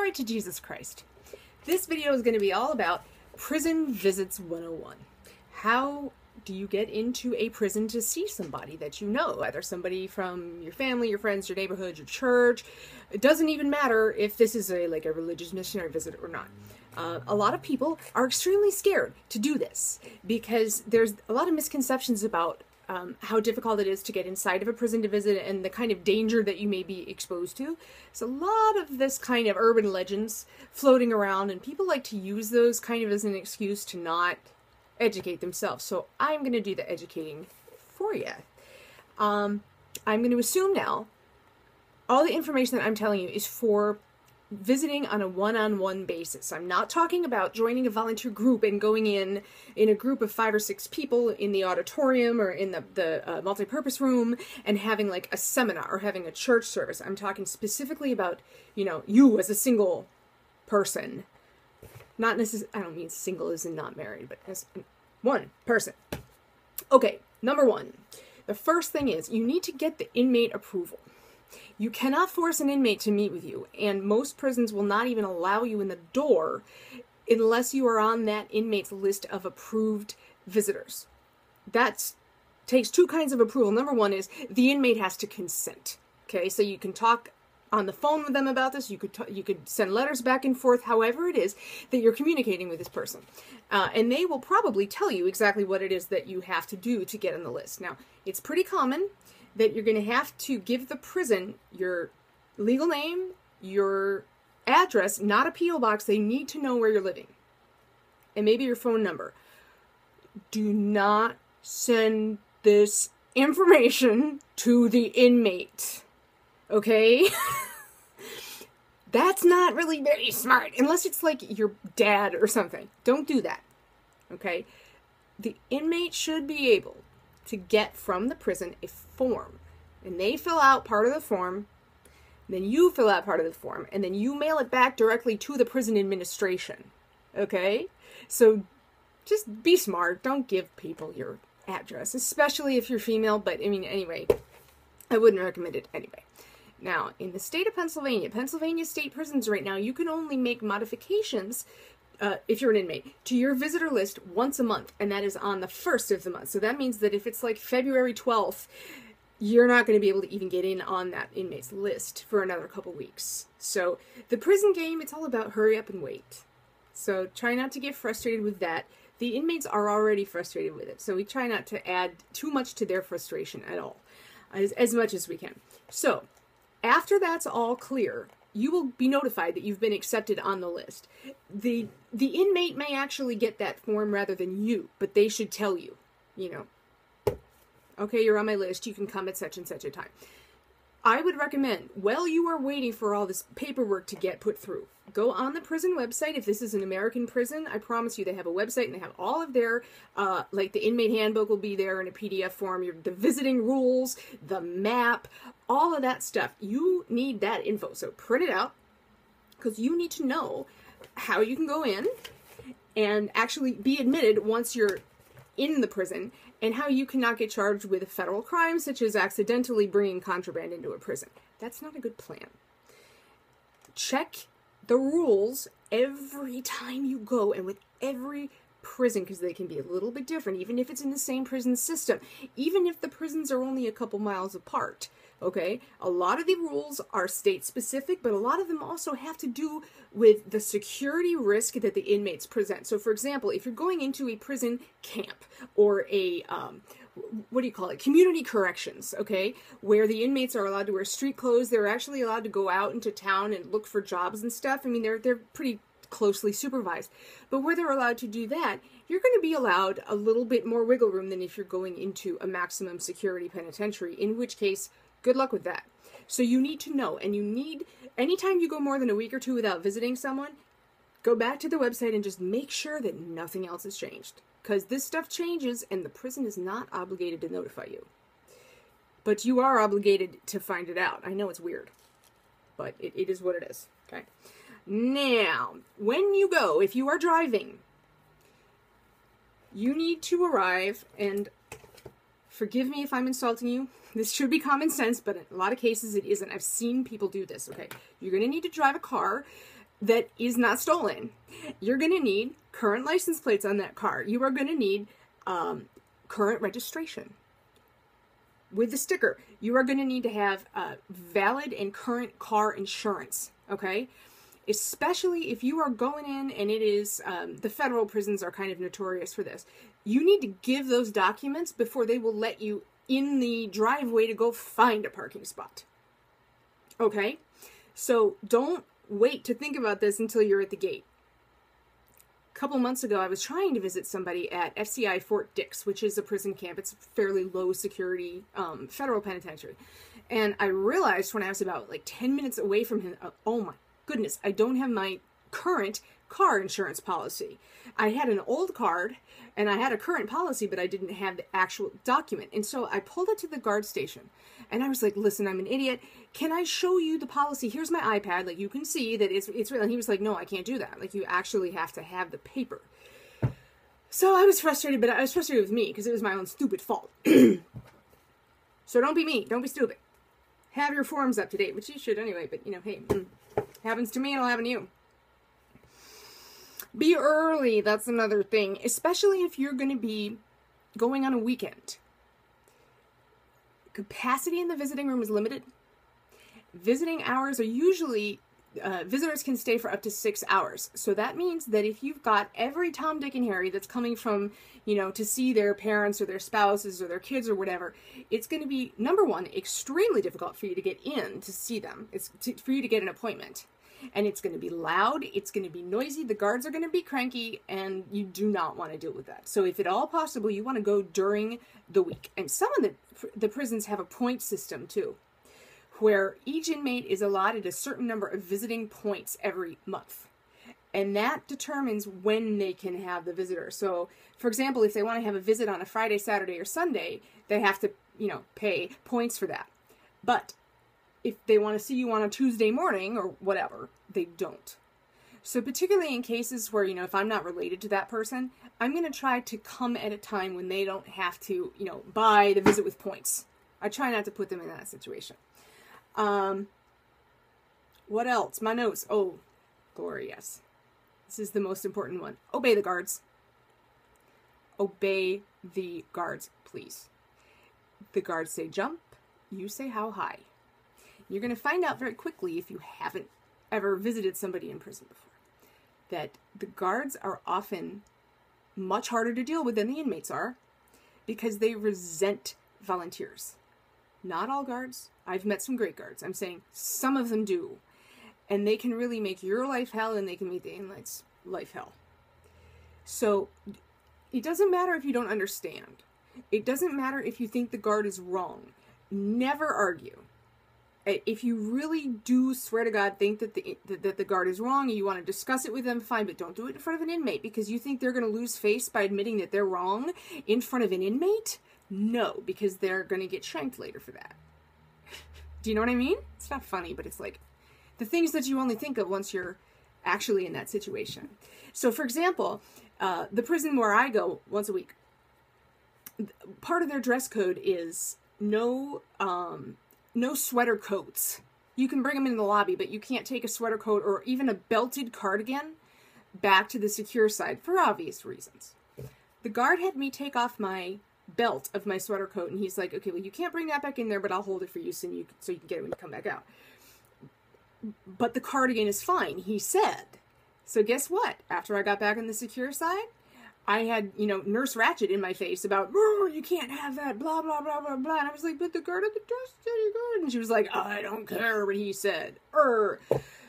Glory to Jesus Christ. This video is going to be all about Prison Visits 101. How do you get into a prison to see somebody that you know, either somebody from your family, your friends, your neighborhood, your church? It doesn't even matter if this is a religious missionary visit or not. A lot of people are extremely scared to do this because there's a lot of misconceptions about how difficult it is to get inside of a prison to visit and the kind of danger that you may be exposed to. So a lot of this kind of urban legends floating around, and people like to use those kind of as an excuse to not educate themselves. So I'm going to do the educating for you. I'm going to assume now all the information that I'm telling you is for visiting on a one-on-one basis. I'm not talking about joining a volunteer group and going in a group of 5 or 6 people in the auditorium or in the multi-purpose room and having like a seminar or having a church service. I'm talking specifically about, you as a single person. Not necessarily, I don't mean single as in not married, but as one person. Okay, number 1. The first thing is you need to get the inmate approval. You cannot force an inmate to meet with you, and most prisons will not even allow you in the door unless you are on that inmate's list of approved visitors. That takes 2 kinds of approval. Number 1 is the inmate has to consent. Okay, so you can talk on the phone with them about this. You could send letters back and forth, however it is that you're communicating with this person. And they will probably tell you exactly what it is that you have to do to get on the list. Now, it's pretty common that you're going to have to give the prison your legal name, your address, not a P.O. box. They need to know where you're living. And maybe your phone number. Do not send this information to the inmate. Okay? That's not really very smart. Unless it's like your dad or something. Don't do that. Okay? The inmate should be able to get from the prison a form, and they fill out part of the form, then you fill out part of the form, and then you mail it back directly to the prison administration. Okay? So just be smart. Don't give people your address, especially if you're female, but I mean, anyway, I wouldn't recommend it anyway. Now, in the state of Pennsylvania state prisons right now, you can only make modifications if you're an inmate, to your visitor list once a month, and that is on the 1st of the month. So that means that if it's like February 12th, you're not going to be able to even get in on that inmate's list for another couple weeks. So the prison game, it's all about hurry up and wait. So try not to get frustrated with that. The inmates are already frustrated with it, so we try not to add too much to their frustration at all, as much as we can. So after that's all clear, you will be notified that you've been accepted on the list. The inmate may actually get that form rather than you, but they should tell you, okay, you're on my list, you can come at such and such a time. I would recommend, while you are waiting for all this paperwork to get put through, go on the prison website. If this is an American prison, I promise you they have a website and they have all of their, like the inmate handbook will be there in a PDF form, the visiting rules, the map, all of that stuff. You need that info, so print it out, because you need to know how you can go in and actually be admitted once you're in the prison, and how you cannot get charged with federal crimes such as accidentally bringing contraband into a prison. That's not a good plan. Check the rules every time you go, and with every prison, because they can be a little bit different, even if it's in the same prison system, even if the prisons are only a couple miles apart. Okay, a lot of the rules are state specific, but a lot of them also have to do with the security risk that the inmates present. So for example, if you're going into a prison camp or a, community corrections, okay, where the inmates are allowed to wear street clothes, they're actually allowed to go out into town and look for jobs and stuff. I mean, they're pretty closely supervised. But where they're allowed to do that, you're going to be allowed a little bit more wiggle room than if you're going into a maximum security penitentiary, in which case, good luck with that. So you need to know, and anytime you go more than a week or 2 without visiting someone, go back to the website and just make sure that nothing else has changed. Because this stuff changes, and the prison is not obligated to notify you. But you are obligated to find it out. I know it's weird, but it is what it is. Okay. Now, when you go, if you are driving, you need to arrive, and forgive me if I'm insulting you. This should be common sense, but in a lot of cases it isn't. I've seen people do this, okay? You're going to need to drive a car that is not stolen. You're going to need current license plates on that car. You are going to need current registration with the sticker. You are going to need to have valid and current car insurance, okay? Especially if you are going in and it is, the federal prisons are kind of notorious for this. You need to give those documents before they will let you in the driveway to go find a parking spot. Okay? So don't wait to think about this until you're at the gate. A couple months ago, I was trying to visit somebody at FCI Fort Dix, which is a prison camp. It's a fairly low security federal penitentiary. And I realized when I was about like 10 minutes away from him, oh my goodness, I don't have my current car insurance policy. I had an old card and I had a current policy, but I didn't have the actual document. And so I pulled it to the guard station and I was like, listen, I'm an idiot. Can I show you the policy? Here's my iPad. Like, you can see that it's real. And he was like, no, I can't do that. Like, you actually have to have the paper. So I was frustrated, but I was frustrated with me because it was my own stupid fault. So don't be me. Don't be stupid. Have your forms up to date, which you should anyway, but you know, hey, happens to me, it'll happen to you. Be early, that's another thing, especially if you're going to be going on a weekend. Capacity in the visiting room is limited. Visiting hours are usually, visitors can stay for up to 6 hours. So that means that if you've got every Tom, Dick, and Harry that's coming from, you know, to see their parents or their spouses or their kids or whatever, it's going to be, number one, extremely difficult for you to get in to see them. For you to get an appointment. And it's going to be loud, it's going to be noisy, the guards are going to be cranky, and you do not want to deal with that. So if at all possible, you want to go during the week. And some of the prisons have a point system too, where each inmate is allotted a certain number of visiting points every month. And that determines when they can have the visitor. So, for example, if they want to have a visit on a Friday, Saturday, or Sunday, they have to, you know, pay points for that. But if they want to see you on a Tuesday morning or whatever, they don't. So particularly in cases where, you know, if I'm not related to that person, I'm going to try to come at a time when they don't have to, you know, buy the visit with points. I try not to put them in that situation. What else? My notes. Oh, glory, yes. This is the most important one. Obey the guards. Obey the guards, please. The guards say jump, you say how high. You're going to find out very quickly, if you haven't ever visited somebody in prison before, that the guards are often much harder to deal with than the inmates are because they resent volunteers. Not all guards. I've met some great guards. I'm saying some of them do. And they can really make your life hell, and they can make the inmates' life hell. So it doesn't matter if you don't understand. It doesn't matter if you think the guard is wrong. Never argue. If you really do, swear to God, think that the guard is wrong and you want to discuss it with them, fine, but don't do it in front of an inmate because you think they're going to lose face by admitting that they're wrong in front of an inmate? No, because they're going to get shanked later for that. Do you know what I mean? It's not funny, but it's like the things that you only think of once you're actually in that situation. So, for example, the prison where I go once a week, part of their dress code is no sweater coats. You can bring them in the lobby, but you can't take a sweater coat or even a belted cardigan back to the secure side for obvious reasons. The guard had me take off my belt of my sweater coat, and he's like, okay, well, you can't bring that back in there, but I'll hold it for you so you can get it when you come back out. But the cardigan is fine, he said. So guess what? After I got back on the secure side, I had, you know, Nurse Ratched in my face about, oh, you can't have that, blah, blah, blah, blah, blah. And I was like, but the guard at the desk said you could. And she was like, I don't care what he said.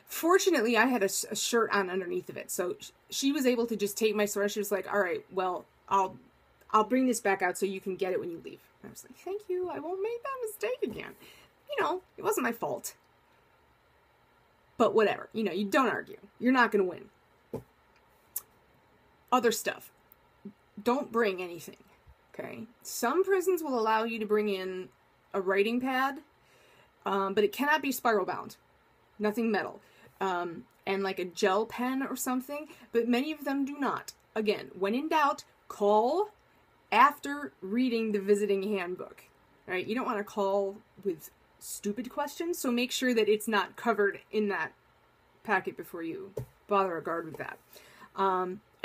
Fortunately, I had a shirt on underneath of it. So she was able to just take my sweater. She was like, all right, well, I'll bring this back out so you can get it when you leave. And I was like, thank you. I won't make that mistake again. You know, it wasn't my fault. But whatever. You know, you don't argue. You're not going to win. Other stuff. Don't bring anything, okay? Some prisons will allow you to bring in a writing pad, but it cannot be spiral bound. Nothing metal. And like a gel pen or something, but many of them do not. Again, when in doubt, call after reading the visiting handbook, right? You don't want to call with stupid questions, so make sure that it's not covered in that pack it before you bother a guard with that.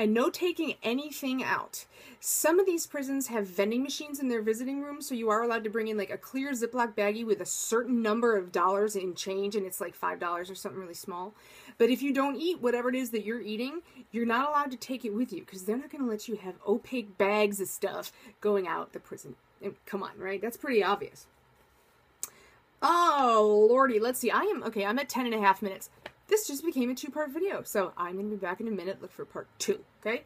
And no taking anything out. Some of these prisons have vending machines in their visiting rooms, so you are allowed to bring in like a clear Ziploc baggie with a certain number of dollars in change, and it's like $5 or something really small. But if you don't eat whatever it is that you're eating, you're not allowed to take it with you, because they're not going to let you have opaque bags of stuff going out the prison. Come on, right? That's pretty obvious. Oh, lordy, let's see. I'm at 10.5 minutes. This just became a 2-part video, so I'm going to be back in a minute. Look for part 2, okay?